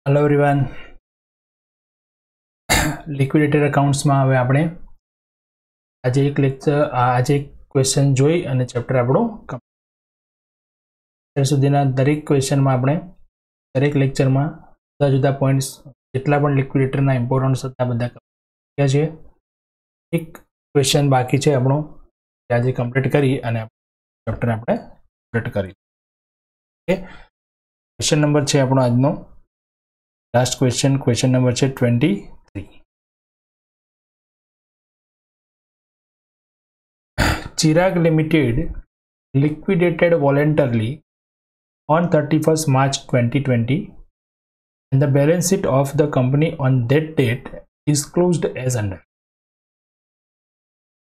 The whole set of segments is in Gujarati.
हेलो एवरीवन लिक्विडेटेड अकाउंट्स में हवे आपणे आज एक लेक्चर आज एक क्वेश्चन जोई अने चेप्टर आपणो त्यार सुधीना दरेक क्वेश्चन में आपणे दरेक लेक्चर में जुदा जुदा पॉइंट्स जेटला पण लिक्विडेटरना इम्पोर्टन्स हता बधा क्या छे। एक क्वेश्चन बाकी छे आपणो आज कम्प्लीट करी अने चेप्टर आपणे कम्प्लीट करी। ओके, क्वेश्चन नंबर छे आपणो आजनो last question number 23। Chirag limited liquidated voluntarily on 31st March 2020 and the balance sheet of the company on that date is closed as under.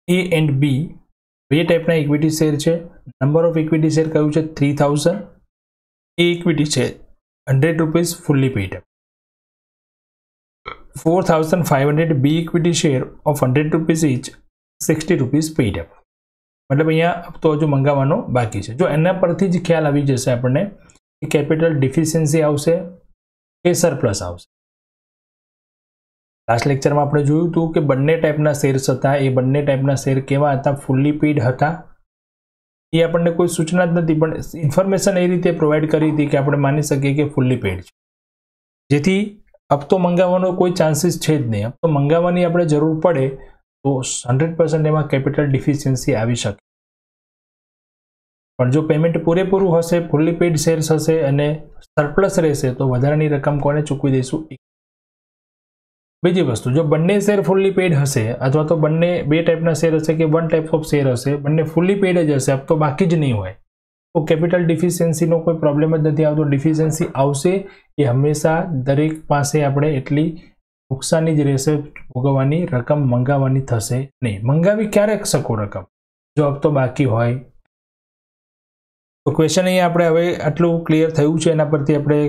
A and B બે ટાઈપના ઇક્વિટી શેર છે। નંબર ઓફ ઇક્વિટી શેર કયું છે 3000। એ ઇક્વિટી છે 100 rupees fully paid up. 4500 B equity share of 100 rupees each 60 rupees paid up। मतलब अहींया तो हजू मंगाववानो बाकी है। जो एना परथी ज ख्याल आवी जशे आपणे कि कैपिटल डिफिशियन्सी आवशे के सरप्लस आवशे। लास्ट लेक्चर में आपणे जोयुं हतुं कि बंने टाइपना शेर्स हता। ए बंने टाइपना शेर केवा हता फुल्ली पेड हता। ए आपणे कोई सूचना ज नथी पण इन्फॉर्मेशन ए रीते प्रोवाइड करी हती कि आपणे मानी सकीए कि फुल्ली पेड छे, जेथी अब तो मंगावવાનો कोई चांसीस है ज नहीं। अब तो मंगावવાની આપણે જરૂર પડે तो 100% એમાં કેપિટલ ડિફિશિયન્સી આવી શકે। પણ જો પેમેન્ટ પૂરેપૂરું હશે, ફુલ્લી પેડ શેર્સ હશે અને સરપ્લસ રહેશે તો વધારાની રકમ કોને ચૂકવી દઈશું। બીજી વસ્તુ, જો બંને શેર ફુલ્લી પેડ હશે અથવા તો બંને બે ટાઈપના શેર હશે કે વન ટાઈપ ઓફ શેર હશે, બંને ફુલ્લી પેડ જ હશે, अब तो બાકી જ નહીં હોય तो कैपिटल डिफिशियन्सी नो कोई प्रॉब्लम ज नहीं आवतो। डिफिशियन्सी आवशे ए हमेशा दरेक पासे आपणे एटली नुकसानी ज रहेशे, भोगववानी रकम मंगाववानी थशे नहीं। मंगावी क्यारे शको रकम जो अब तो बाकी होय। तो क्वेश्चन अहींया आपणे हवे आटલું क्लियर थयुं छे एना परथी आपणे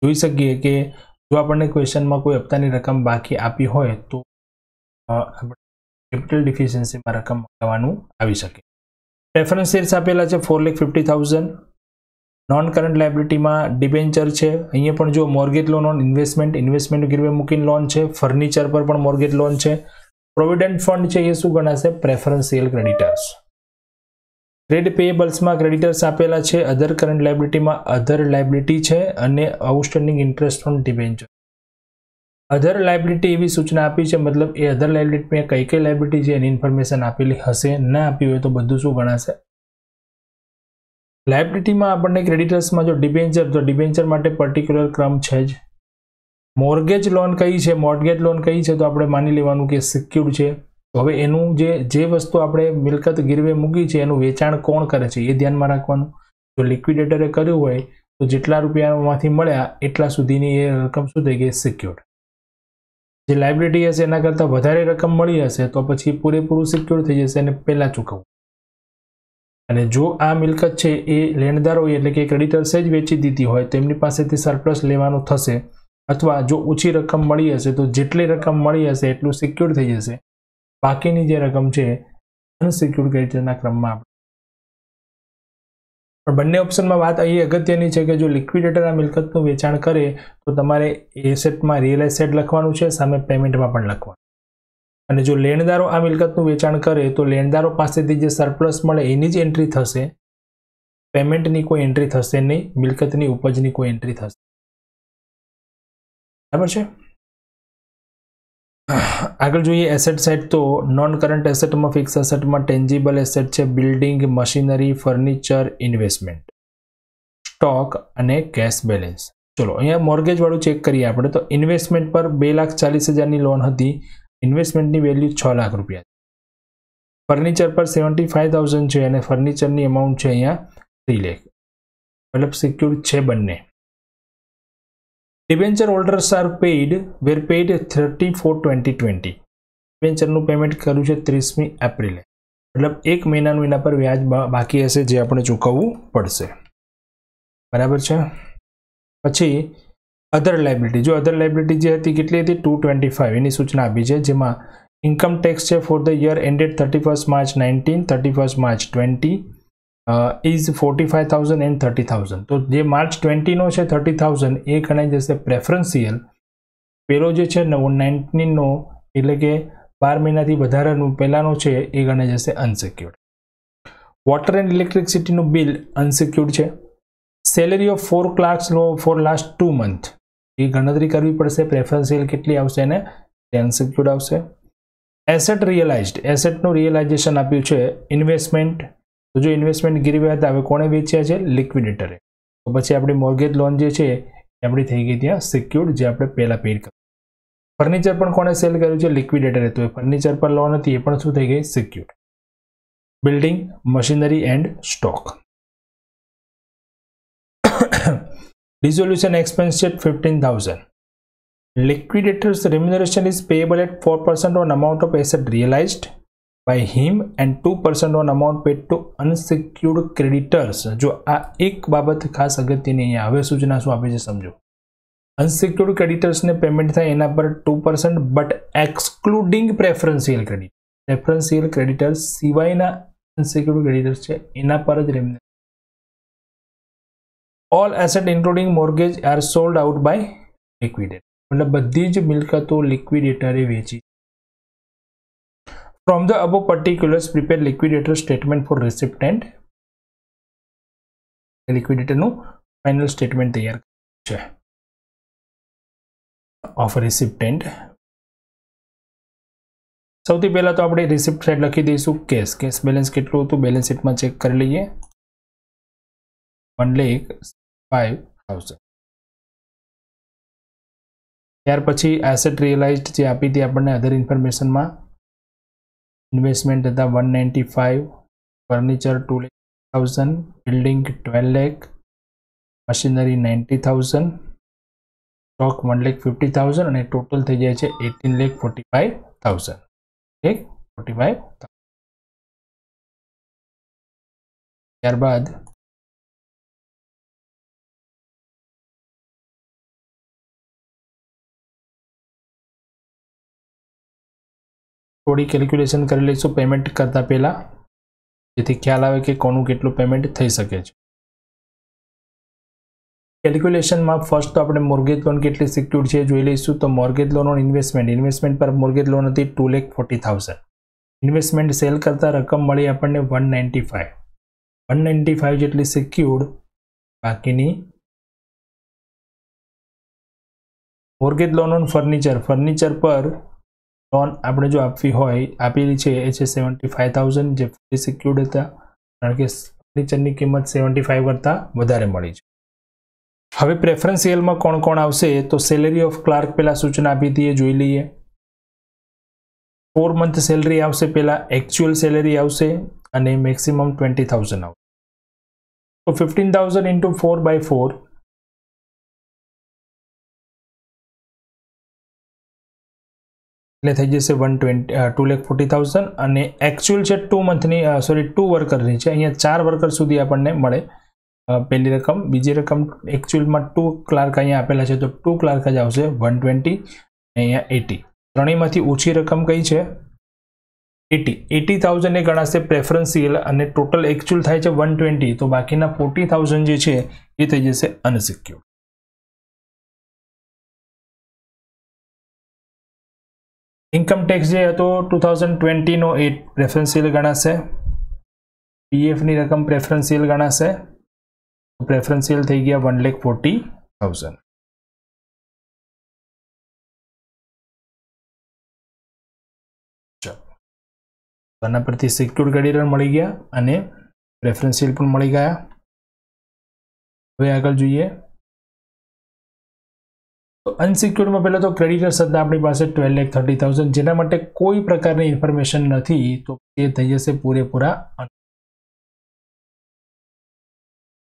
जोई शकीए कि जो आपणे क्वेश्चનમાં कोई हप्तानी रकम बाकी आपी होय तो कैपिटल डिफिशियन्सी में रकम मंगाववानुं आवी शके। प्रेफरन्स शेर्स आपेला है 4,50,000। नॉन करंट लायबिलिटी में डिबेन्चर है। अहीं पण जो मॉर्गेज लोन ऑन इन्वेस्टमेंट गिरवे मूकीने लोन है। फर्निचर पर पण मॉर्गेज लोन है। प्रोविडेंट फंड है ये शुं गणाशे प्रेफरन्शियल क्रेडिटर्स। ट्रेड पेएबल्स में क्रेडिटर्स आपेला है। अदर करंट लायबिलिटी में अदर लायबिलिटी है अने outstanding interest on debenture. Other liability एवी सूचना आपी है, मतलब ए अदर लायबिलिटी में कई कई लायबिलिटी है एनी इन्फॉर्मेशन आपेली हशे, ना आपी होय तो बधुं शुं गणाशे। लायबिलिटी में आपणे क्रेडिटर्स में जो डिबेन्चर, तो डिबेन्चर माटे पर्टिक्युलर क्रम है ज। मॉर्गेज लोन कई है, मॉर्गेज लोन कई है तो आपणे मानी लेवानुं कि सिक्योर्ड है। तो हवे एनुं जे वस्तु आपणे मिलकत गिरवे मूकी है एनुं वेचाण कोण करे छे ए ध्यानमां राखवानुं। जो लिक्विडेटरे कर्युं होय तो जेटला रूपियामांथी मळ्या एटला सुधीनी ए रकम शुं थई गई सिक्योर्ड। जे लायबिलिटी हशे एना करता वधारे रकम मळी हशे तो पछी पूरेपूरुं सिक्योर थई जशे अने पहेला चूकवવું। अने जो आ मिलकत छे ए लेणदारोए एटले के क्रेडिटर्से ज वेची दीधी होय तो एमनी पासेथी सरप्लस लेवानुं थशे, अथवा जो ओછી रकम मळी हशे तो जेटली रकम मळी हशे एटલું सिक्योर थई जशे। बाकीनी जे रकम छे अनसिक्योर्ड क्रेडिटरना क्रममां आपणे पण बंने ऑप्शन में बात अहीं अगत्यनी है कि जो लिक्विडेटर आ मिलकतनुं वेचाण करे तो तमारे एसेट में रियल एसेट लखवानुं छे, सामे पेमेंट में पण लखवानुं। अने जो लेणदारो आ मिलकतनुं वेचाण करे तो लेणदारो पासेथी जे सरप्लस मळे एनी ज एंट्री थशे, पेमेंटनी कोई एंट्री थशे नहीं, मिलकतनी उपजनी कोई एंट्री थशे। बराबर छे। आगळ जोईए एसेट साइड तो नॉन करंट एसेट में फिक्स एसेट में टेन्जिबल एसेट है, building, machinery, furniture, investment, stock अने कैश बेलेंस। चलो अहींया मॉर्गेज वाळुं चेक करीए आपणे तो इन्वेस्टमेंट पर 2,40,000 ની लोन हती। इन्वेस्टमेंटनी वेल्यू 6 लाख रुपया। फर्निचर पर 75,000 है अने फर्निचरनी अमाउंट है अहींया 3 लाख, मतलब सिक्योर्ड छे बंने। Debenture holders are paid were paid 30/4/2020। डिबेन्चरનું पेमेंट કર્યું છે 30મી એપ્રિલે, मतलब एक મહિનાનું એના પર વ્યાજ બાકી હશે જે આપણે ચૂકવવું પડશે। બરાબર છે। પછી અધર લાયબિલિટી, જો અધર લાયબિલિટી જે હતી કેટલી હતી 225 એની સૂચના આપી છે, જેમાં ઇન્કમ ટેક્સ છે for the year ended 31st March 19, 31st March 20, is 45,000 and 30,000. તો જે માર્ચ 20નો છે 30,000 એ ગણાઈ જશે પ્રેફરન્શિયલ. પેલો જે છે 19નો એટલે કે 12 મહિનાથી વધારાનું પહેલાનો છે એ ગણાઈ જશે અનસિક્યોર્ડ. વોટર એન્ડ ઇલેક્ટ્રિસિટીનું બિલ અનસિક્યોર્ડ છે. Salary of 4 clerks for last 2 month એ ગણતરી કરવી પડશે. પ્રેફરન્શિયલ કેટલી આવશે અને તે અનસિક્યોર્ડ આવશે. એસેટ રિયલાઇઝડ, એસેટનું રિયલાઇઝેશન આપ્યું છે. ઇન્વેસ્ટમેન્ટ, તો જો ઇન્વેસ્ટમેન્ટ ગીરવે હતા હવે કોણે વેચ્યા છે? લિક્વિડેટરે. તો પછી આપણી મોર્ગેજ લોન જે છે એ આપણી થઈ ગઈ ત્યાં સિક્યોર્ડ, જે આપણે પહેલા પેડ કર્યું. ફર્નિચર પણ કોણે સેલ કર્યું છે? લિક્વિડેટરે. તો એ ફર્નિચર પર લોન હતી એ પણ શું થઈ ગઈ? Secured. Building, machinery and stock. Resolution expense છે 15,000. Liquidator's remuneration is payable at 4% on amount of asset realized by him and 2% on amount paid to unsecured creditors. જો આ એક બાબત ખાસ અગત્યની અહીંયા હવે સૂચના શું આપે છે સમજો. અનસિક્યોર્ડ ક્રેડિટર્સને પેમેન્ટ થાય એના પર 2%, but excluding preferential credit. Preferential creditors સિવાયના અનસિક્યોર્ડ ક્રેડિટર્સ છે એના પર જ remuneration. All asset including mortgage are sold out by liquidator. मतलब बधी ज मिलकतों लिक्विडेटरे वेची. From the above particulars prepare liquidator statement for recipient. Liquidator નું ફાઇનલ સ્ટેટમેન્ટ તૈયાર છે ઓફ રિસિપ્ટેન્ટ. સૌથી પહેલા તો આપણે રિસિપ્ટ સાઈડ લખી દઈશું કેશ બેલેન્સ કેટલું હતું બેલેન્સ શીટમાં ચેક કરી લઈએ. 1,05,000. ત્યાર પછી એસેટ રિયલાઇઝડ જે આપી હતી આપણને અધર ઇન્ફોર્મેશનમાં. ઇન્વેસ્ટમેન્ટ હતા 195, furniture 2,00,000, building 12 lakh, machinery 90,000, stock 1,50,000 અને ટોટલ થઈ જાય છે 18,45,000. 45,000. ત્યારબાદ થોડી કેલ્ક્યુલેશન કરી લઈશું પેમેન્ટ કરતા પહેલા, જેથી ખ્યાલ આવે કે કોનું કેટલું પેમેન્ટ થઈ શકે છે. કેલ્ક્યુલેશનમાં ફર્સ્ટ તો આપણે મોર્ગેજ લોન કેટલી સિક્યોર્ડ છે જોઈ લઈશું. તો મોર્ગેજ લોન ઓન ઇન્વેસ્ટમેન્ટ પર મોર્ગેજ લોન હતી 2,40,000. ઇન્વેસ્ટમેન્ટ સેલ કરતા રકમ મળી આપણને 195 જેટલી સિક્યોર્ડ. બાકીની મોર્ગેજ લોન ઓન ફર્નિચર પર લોન આપણે જો આપવી હોય આપેલી છે એ છે 75,000 જે ફૂલી સિક્યોર્ડ હતા, કારણ કે ફર્નિચરની કિંમત 75 કરતાં વધારે મળી છે. હવે પ્રેફરન્શિયલમાં કોણ કોણ આવશે? તો સેલેરી ઓફ ક્લાર્ક પહેલા સૂચના આપી હતી એ જોઈ લઈએ. 4 મંથ સેલરી આવશે પહેલા, એકચ્યુઅલ સેલેરી આવશે અને મેક્સિમમ 20,000 આવશે. તો 15,000 ઇન્ટુ 4/4 એટલે થઈ જશે 2,40,000 અને એકચ્યુઅલ છે 2 મંથની 2 વર્કરની છે. અહીંયા 4 વર્કર સુધી આપણને મળે પહેલી રકમ. બીજી રકમ એકચ્યુઅલમાં 2 ક્લાર્ક અહીંયા આપેલા છે તો 2 ક્લાર્ક જ આવશે 120 અહીંયા 80. ત્રણેયમાંથી ઓછી રકમ કઈ છે? 80,000 એ ગણાશે પ્રેફરન્શિયલ અને ટોટલ એકચ્યુઅલ થાય છે 120. તો બાકીના 40,000 જે છે એ થઈ જશે અનસિક્યોર્ડ. ઇન્કમ ટેક્સ જે હતો 2020નો એ પ્રેફરન્શિયલ ગણાશે. પીએફની રકમ પ્રેફરન્શિયલ ગણાશે. પ્રેફરન્શિયલ થઈ ગયા 1,40,000. આના પરથી સિક્યોર્ડ ક્રેડિટર મળી ગયા અને પ્રેફરન્શિયલ પણ મળી ગયા. હવે આગળ જોઈએ તો અનસિક્યોર્ડમાં પહેલા તો ક્રેડિટર્સ હતા આપણી પાસે 12,30,000, જેના માટે કોઈ પ્રકારની ઇન્ફોર્મેશન નથી તો એ થઈ જશે પૂરેપૂરા.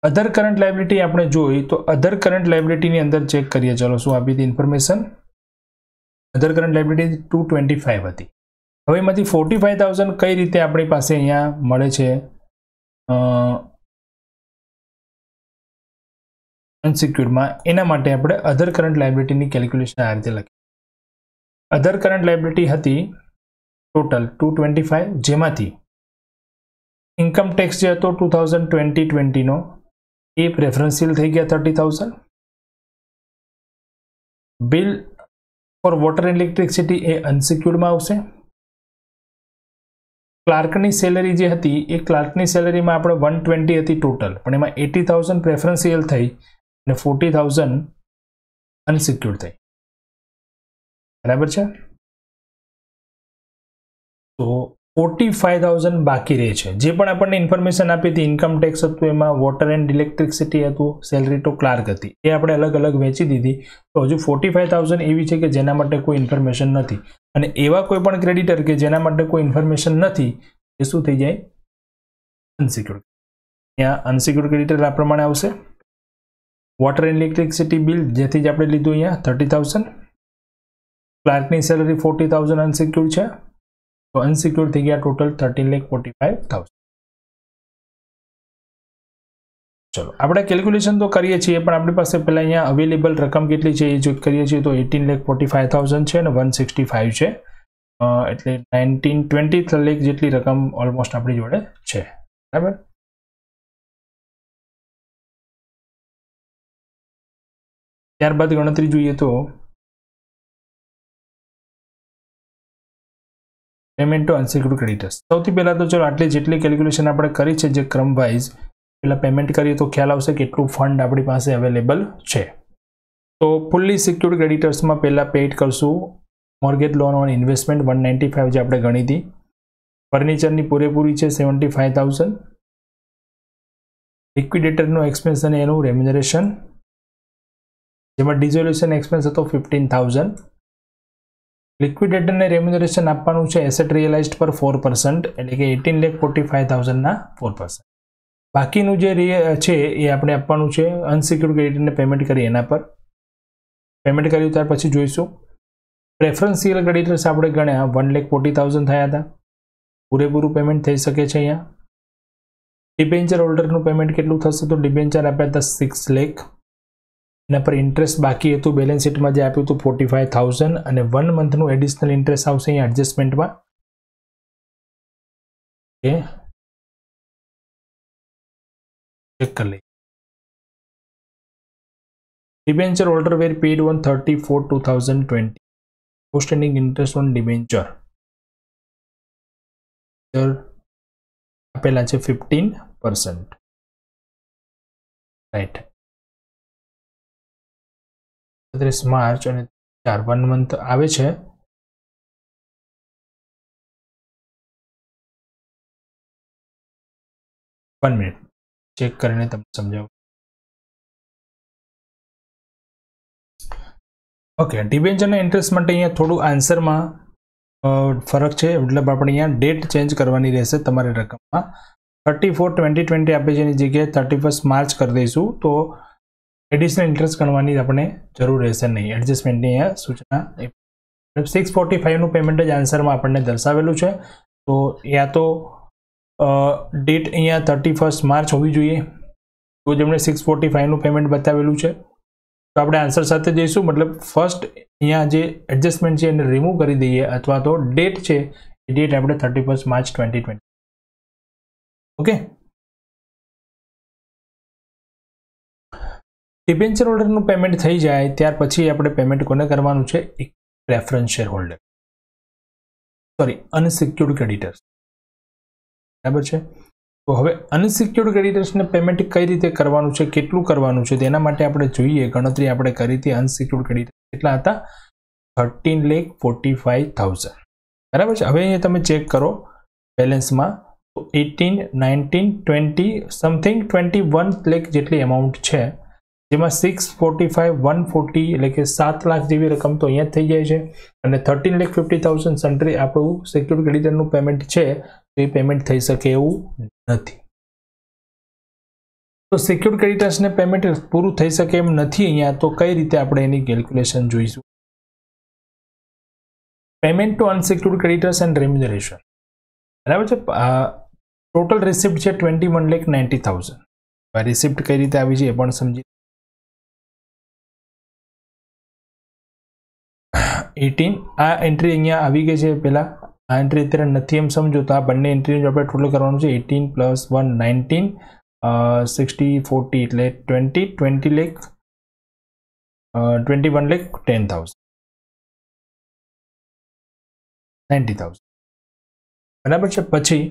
અધર કરંટ લાયબિલિટી આપણે જોઈ તો અધર કરંટ લાયબિલિટીની અંદર ચેક કરીએ. ચલો શું આપી હતી ઇન્ફોર્મેશન? અધર કરંટ લાયબિલિટી 225 હતી. હવે એમાંથી 45,000 કઈ રીતે આપણી પાસે અહીંયા મળે છે અનસિક્યોર્ડમાં? એના માટે આપણે અધર કરંટ લાયબિલિટીની કેલ્ક્યુલેશન આ રીતે લખી. અધર કરંટ લાયબિલિટી હતી ટોટલ 225, જેમાંથી ઇન્કમ ટેક્સ જે હતો 2020 નો એ પ્રેફરન્શિયલ થઈ ગયા 30,000. Bill for water and electricity એ અનસિક્યુર્ડમાં આવશે. ક્લાર્કની સેલરી જે હતી એ ક્લાર્કની સેલરીમાં આપણે 120 હતી ટોટલ, પણ એમાં 80,000 પ્રેફરન્શિયલ થઈ અને 40,000 અનસિક્યુર્ડ થઈ. બરાબર છે. તો 45,000 બાકી રહે છે. જે પણ આપણને ઇન્ફોર્મેશન આપી હતી, ઇન્કમ ટેક્સ હતું, એમાં વોટર એન્ડ ઇલેક્ટ્રિસિટી હતું, સેલરી તો ક્લાર્ક હતી, એ આપણે અલગ અલગ વેચી દીધી. તો હજુ 45,000 એવી છે કે જેના માટે કોઈ ઇન્ફોર્મેશન નથી, અને એવા કોઈ પણ ક્રેડિટર કે જેના માટે કોઈ ઇન્ફોર્મેશન નથી એ શું થઈ જાય? અનસિક્યોર્ડ. અહીંયા અનસિક્યોર્ડ ક્રેડિટર આ પ્રમાણે આવશે. વોટર એન્ડ ઇલેક્ટ્રિસિટી બિલ જેથી જ આપણે લીધું અહીંયા 30,000. ક્લાર્કની સેલરી 40,000 અનસિક્યોર્ડ છે. તો અનસિક્યોર્ડ થઈ ગયા ટોટલ 13,45,000. ચલો આપણે કેલ્ક્યુલેશન તો કરીએ છીએ, પણ આપણી પાસે પહેલાં અહીંયા અવેલેબલ રકમ કેટલી છે એ જો કરીએ છીએ તો 18,45,000 છે અને 165 છે, એટલે 19-20 લાખ જેટલી રકમ ઓલમોસ્ટ આપણી જોડે છે. બરાબર. ત્યારબાદ ગણતરી જોઈએ તો પેમેન્ટ ટુ અનસિક્યોર્ડ ક્રેડિટર્સ. સૌથી પહેલાં તો ચલો આટલી જેટલી કેલ્ક્યુલેશન આપણે કરી છે જે ક્રમ વાઇઝ, પહેલાં પેમેન્ટ કરીએ તો ખ્યાલ આવશે કેટલું ફંડ આપણી પાસે અવેલેબલ છે. તો ફુલ્લી સિક્યોર્ડ ક્રેડિટર્સમાં પહેલાં પેઇડ કરશું મોર્ગેજ લોન ઓન ઇન્વેસ્ટમેન્ટ 195 જે આપણે ગણી હતી. ફર્નિચરની પૂરેપૂરી છે 75,000. લિક્વિડેટરનો એક્સપેન્સ અને એનું રેમ્યુનરેશન, જેમાં ડિઝોલ્યુશન એક્સપેન્સ હતો 15,000. લિક્વિડેટરને રેમ્યુનરેશન આપવાનું છે એસેટ રિયલાઇઝડ પર 4%, એટલે કે 18,45,000 ના 4%. બાકીનું જે છે એ આપણે આપવાનું છે અનસિક્યોર્ડ ક્રેડિટરને પેમેન્ટ કરી એના પર. પેમેન્ટ કર્યું ત્યાર પછી જોઈશું. પ્રેફરન્શિયલ ક્રેડિટર્સ આપણે ગણ્યા 1,40,000 થયા હતા. પૂરેપૂરું પેમેન્ટ થઈ શકે છે અહીંયા. ડિબેન્ચર હોલ્ડરનું પેમેન્ટ કેટલું થશે? તો ડિબેન્ચર આપ્યા હતા 6 લાખ. એના પર ઇન્ટરેસ્ટ બાકી હતું બેલેન્સ શીટમાં જે આપ્યું હતું 45,000, અને 1 મંથનું એડિશનલ ઇન્ટરેસ્ટ આવશે અહીંયા એડજસ્ટમેન્ટમાં. ચેક કરી લઈએ. Debenture holder were paid on 30/4/2020. Outstanding interest on debenture આપેલા છે 15%. રાઈટ. 31 માર્ચ અને 1 મંથ આવે છે. વન મિનિટ ચેક કરીને તમને સમજાવું. ઓકે, ડિબેન્ચરના ઇન્ટરેસ્ટ માટે અહીંયા થોડું આન્સરમાં ફરક છે, મતલબ આપણે અહીંયા ડેટ ચેન્જ કરવાની રહેશે તમારી રકમમાં. 34/2020 આપે છે એની જગ્યાએ 31 માર્ચ કરી દઈશું તો એડિશનલ ઇન્ટરેસ્ટ ગણવાની આપણે જરૂર રહેશે નહીં. એડજસ્ટમેન્ટની અહીંયા સૂચના 645નું પેમેન્ટ જ આન્સરમાં આપણને દર્શાવેલું છે. તો યા તો ડેટ અહીંયા 31 માર્ચ હોવી જોઈએ, તો જેમણે 645નું પેમેન્ટ બતાવેલું છે. તો આપણે આન્સર સાથે જઈશું, મતલબ ફર્સ્ટ અહીંયા જે એડજસ્ટમેન્ટ છે એને રિમૂવ કરી દઈએ, અથવા તો ડેટ છે એ ડેટ આપણે 31 માર્ચ 2020. ઓકે. ડિબેન્ચર હોલ્ડરનું પેમેન્ટ થઈ જાય ત્યાર પછી આપણે પેમેન્ટ કોને કરવાનું છે? એક preference share holder, sorry unsecured creditors. બરાબર છે. તો હવે અનસિક્યોર્ડ ક્રેડિટર્સને પેમેન્ટ કઈ રીતે કરવાનું છે, કેટલું કરવાનું છે, તેના માટે આપણે જોઈએ. ગણતરી આપણે કરી હતી. અનસિક્યોર્ડ ક્રેડિટર કેટલા હતા? 13,45,000. બરાબર છે. હવે અહીંયા તમે ચેક કરો બેલેન્સમાં, તો 18, 19, 20 સમથિંગ 21 લાખ જેટલી અમાઉન્ટ છે, જેમાં 645, 140 એટલે કે 7 લાખ જેવી રકમ તો અહીંયા જ થઈ જાય છે, અને 13,50,000 સન્ટ્રી આપણું સિક્યોર્ડ ક્રેડિટરનું પેમેન્ટ છે તો એ પેમેન્ટ થઈ શકે એવું નથી. તો સિક્યોર્ડ ક્રેડિટર્સને પેમેન્ટ પૂરું થઈ શકે એમ નથી અહીંયા, તો કઈ રીતે આપણે એની કેલ્ક્યુલેશન જોઈશું. Payment to unsecured creditors and remuneration. બરાબર છે. ટોટલ રિસિપ્ટ છે 21,90,000. રિસિપ્ટ કઈ રીતે આવી છે એ પણ સમજી. 18 આ એન્ટ્રી અહીંયા આવી ગઈ છે પહેલા આ એન્ટ્રી અત્યારે નથી એમ સમજો તો આ બંને એન્ટ્રીનું આપણે ટોટલ કરવાનું છે 18 + 1 19 60 40 એટલે 20 લાખ 21 લાખ 10,000 90,000 બરાબર છે। પછી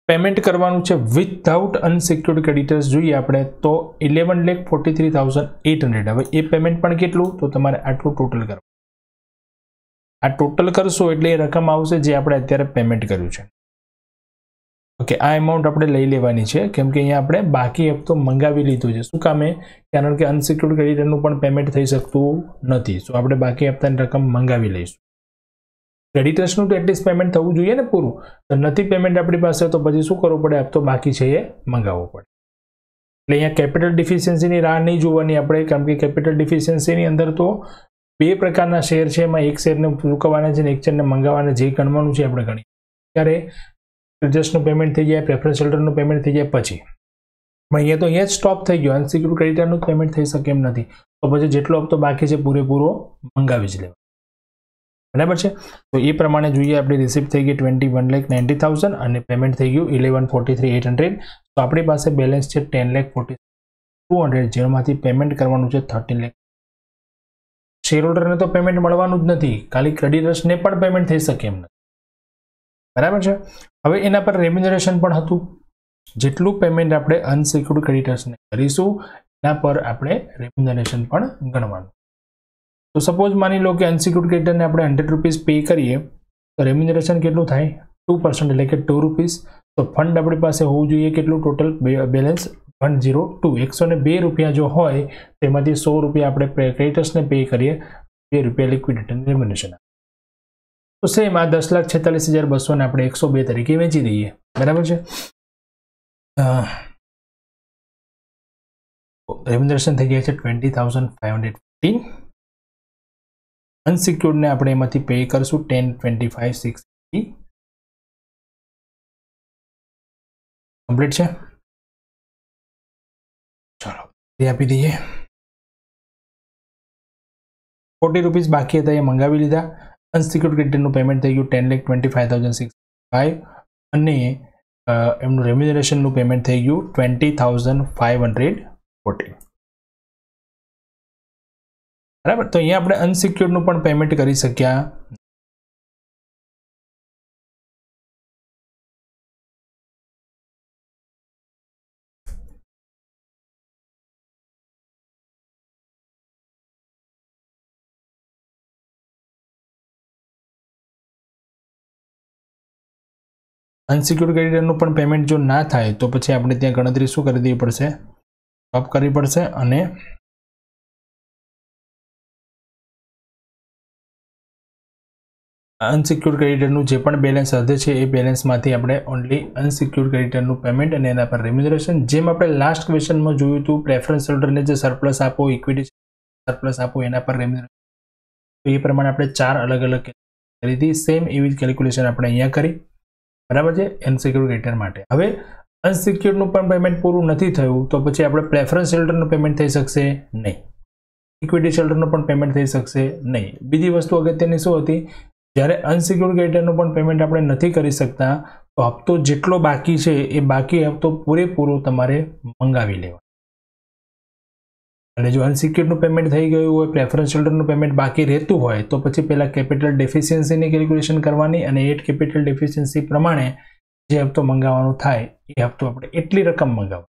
પેમેન્ટ કરવાનું છે વિથઆઉટ અનસિક્યોર્ડ ક્રેડિટર્સ જોઈએ આપણે તો 11,43,800। હવે એ પેમેન્ટ પણ કેટલું તો તમારે આટલું ટોટલ કરવું। આ ટોટલ કરશો એટલે એ રકમ આવશે જે આપણે અત્યારે પેમેન્ટ કર્યું છે। ઓકે, આ એમાઉન્ટ આપણે લઈ લેવાની છે કેમ કે અહીંયા આપણે બાકી હપ્તો મંગાવી લીધો છે। શું કામે? કારણ કે અનસિક્યોર્ડ ક્રેડિટરનું પણ પેમેન્ટ થઈ શકતું નથી, સો આપણે બાકી હપ્તાની રકમ મંગાવી લઈશું। ક્રેડિટર્સનું તો એટલીસ્ટ પેમેન્ટ થવું જોઈએ ને પૂરું, તો નથી પેમેન્ટ આપણી પાસે તો પછી શું કરવું પડે? હપ્તો બાકી છે એ મંગાવવો પડે। એટલે અહીંયા કેપિટલ ડિફિશિયન્સીની રાહ નહીં જોવાની આપણે, કારણ કે કેપિટલ ડિફિશિયન્સીની અંદર તો બે પ્રકારના શેર છે, એમાં એક શેરને ચૂકવવાના છે અને એક શેરને મંગાવવાના, જે ગણવાનું છે આપણે ગણીએ। ત્યારે ક્રેડિટર્સનું પેમેન્ટ થઈ જાય, પ્રેફરન્સ હોલ્ડરનું પેમેન્ટ થઈ જાય પછી અહીંયા તો અહીંયા જ સ્ટોપ થઈ ગયો, અનસિક્યોર્ડ ક્રેડિટરનું પેમેન્ટ થઈ શકે એમ નથી, તો પછી જેટલો હપ્તો બાકી છે પૂરેપૂરો મંગાવી જ લેવાનો, બરાબર છે। તો એ પ્રમાણે જોઈએ આપણી રિસિપ્ટ થઈ ગઈ 21,90,000 અને પેમેન્ટ થઈ ગયું 11,43,800। તો આપણી પાસે બેલેન્સ છે 10,42,200, જેમાંથી પેમેન્ટ કરવાનું છે 13 લાખ। શેર હોલ્ડરને તો પેમેન્ટ મળવાનું જ નથી, ખાલી ક્રેડિટર્સને પણ પેમેન્ટ થઈ શકે એમ નથી, બરાબર છે। હવે એના પર રેમ્યુનરેશન પણ હતું, જેટલું પેમેન્ટ આપણે અનસિક્યોર્ડ ક્રેડિટર્સને કરીશું એના પર આપણે રેમ્યુનરેશન પણ ગણવાનું। તો સપોઝ માની લો કે અનસિક્યોર્ડ ક્રેડિટરને આપણે 100 રૂપીસ પે કરીએ તો રેમ્યુનરેશન કેટલું થાય? 2% એટલે કે 2 રૂપીસ। તો ફંડ આપણી પાસે હોવું જોઈએ કેટલું? ટોટલ બેલેન્સ 102, 102 રૂપિયા જો હોય તેમાંથી 100 રૂપિયા આપણે ક્રેડિટર્સને પે કરીએ, 2 રૂપિયા લિક્વિડેટરનું રેમ્યુનરેશન। તો સેમ આ 10,46,200 આપણે 102 તરીકે વેચી દઈએ, બરાબર છે। રેમ્યુનરેશન થઈ જાય છે 20,550। અનસિક્યોર્ડને આપણે એમાંથી પે કરશું 10,25,680। કમ્પ્લીટ છે, ચાલો એ આપી દઈએ। 40 રૂપીસ બાકી હતા એ મંગાવી લીધા। અનસિક્યોર્ડ ક્રેડિટરનું પેમેન્ટ થઈ ગયું 10,25,605 અને એમનું રેમ્યુનરેશનનું પેમેન્ટ થઈ ગયું 20,540, બરાબર। તો અહીંયા આપણે અનસિક્યોર્ડનું પણ પેમેન્ટ કરી શક્યા। અનસિક્યોર્ડ ક્રેડિટરનું પણ પેમેન્ટ જો ના થાય તો પછી આપણે ત્યાં ગણતરી શું કરી દેવી પડશે? સ્ટોપ કરવી પડશે અને અનસિક્યોર્ડ ક્રેડિટરનું જે પણ બેલેન્સ વધે છે એ બેલેન્સમાંથી આપણે ઓનલી અનસિક્યોર્ડ ક્રેડિટરનું પેમેન્ટ અને એના પર રેમ્યુનરેશન, જેમ આપણે લાસ્ટ ક્વેશ્ચનમાં જોયું હતું પ્રેફરન્સ હોલ્ડરને જે સરપ્લસ આપો, ઇક્વિટી સરપ્લસ આપો એના પર રેમ્યુનરેશન, તો એ પ્રમાણે આપણે 4 અલગ અલગ કરી હતી। સેમ એવી જ કેલ્ક્યુલેશન આપણે અહીંયા કરી, બરાબર છે, અનસિક્યોર્ડ ક્રેડિટર માટે। હવે અનસિક્યોર્ડનું પણ પેમેન્ટ પૂરું નથી થયું તો પછી આપણે પ્રેફરન્સ હોલ્ડરનું પેમેન્ટ થઈ શકશે નહીં, ઇક્વિટી હોલ્ડરનું પણ પેમેન્ટ થઈ શકશે નહીં। બીજી વસ્તુ અગત્યની શું હતી? જ્યારે અનસિક્યોર્ડ ક્રેડિટરનું પણ પેમેન્ટ આપણે નથી કરી શકતા તો હપ્તો જેટલો બાકી છે એ બાકી હપ્તો પૂરેપૂરો તમારે મંગાવી લેવાનો, અને જો અનસિક્યોર્ડનું પેમેન્ટ થઈ ગયું હોય, પ્રેફરન્સ હોલ્ડરનું પેમેન્ટ બાકી રહેતું હોય તો પછી પહેલાં કેપિટલ ડેફિશિયન્સીની કેલ્ક્યુલેશન કરવાની અને એ કેપિટલ ડેફિશિયન્સી પ્રમાણે જે હપ્તો મંગાવવાનો થાય એ હપ્તો આપણે એટલી રકમ મંગાવવાની।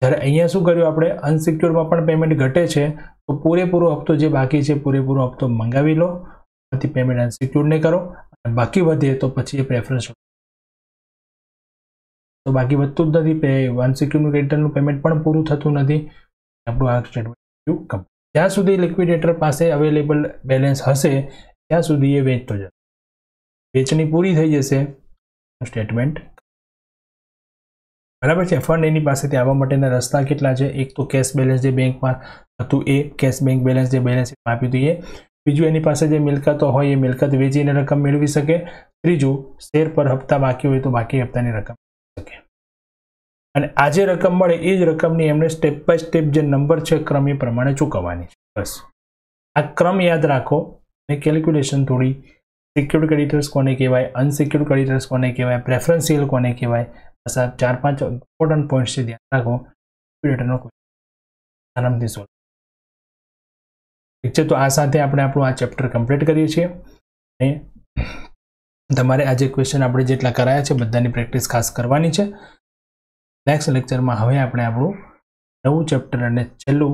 જ્યારે અહીંયા શું કર્યું આપણે? અનસિક્યોર્ડમાં પણ પેમેન્ટ ઘટે છે તો પૂરેપૂરો હપ્તો જે બાકી છે પૂરેપૂરો હપ્તો મંગાવી લો, પેમેન્ટ અનસિક્યોર્ડને કરો, અને બાકી વધે તો પછી એ પ્રેફરન્સ, તો બાકી વધતું જ નથી, અનસિક્યોર્ડ ક્રેડિટરનું પેમેન્ટ પણ પૂરું થતું નથી, આપણું આ સ્ટેટમેન્ટ જ્યાં સુધી લિક્વિડેટર પાસે અવેલેબલ બેલેન્સ હશે ત્યાં સુધી એ વેચતો જશે, વેચણી પૂરી થઈ જશે સ્ટેટમેન્ટ, બરાબર છે। ફંડ એની પાસેથી આવવા માટેના રસ્તા કેટલા છે? એક તો કેશ બેલેન્સ જે બેંકમાં હતું એ કેશ બેંક બેલેન્સ જે બેલેન્સ આપી દઈએ, બીજું એની પાસે જે મિલકતો હોય એ મિલકત વેચીને રકમ મેળવી શકે, ત્રીજું શેર પર હપ્તા બાકી હોય તો બાકી હપ્તાની રકમ શકે, અને આ જે રકમ મળે એ જ રકમની એમને સ્ટેપ બાય સ્ટેપ જે નંબર છે ક્રમ એ પ્રમાણે ચૂકવવાની છે, બસ આ ક્રમ યાદ રાખો અને કેલ્ક્યુલેશન થોડી સિક્યુર્ડ ક્રેડિટર્સ કોને કહેવાય, અનસિક્યુર્ડ ક્રેડિટર્સ કોને કહેવાય, પ્રેફરન્શિયલ કોને કહેવાય. બસ આ 4-5 ઇમ્પોર્ટન્ટ પોઈન્ટ્સ છે, ધ્યાન રાખો. લિક્વિડેટરનો આરામથી સોલ્વ. ઠીક છે, તો આ સાથે આપણે આપણું આ ચેપ્ટર કમ્પ્લીટ કરીએ છીએ. અને તમારે આ જે ક્વેશ્ચન આપણે જેટલા કરાયા છે બધાની પ્રેક્ટિસ ખાસ કરવાની છે. નેક્સ્ટ લેક્ચરમાં હવે આપણે આપણું નવું ચેપ્ટર અને છેલ્લું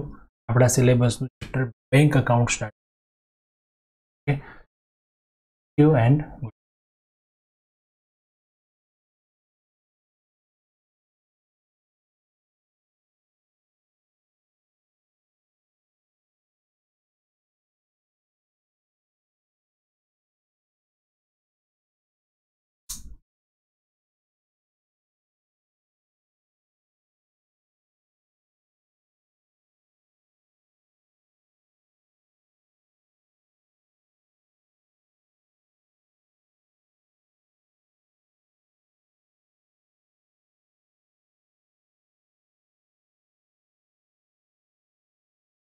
આપણા સિલેબસનું chapter bank account start. Okay, thank you and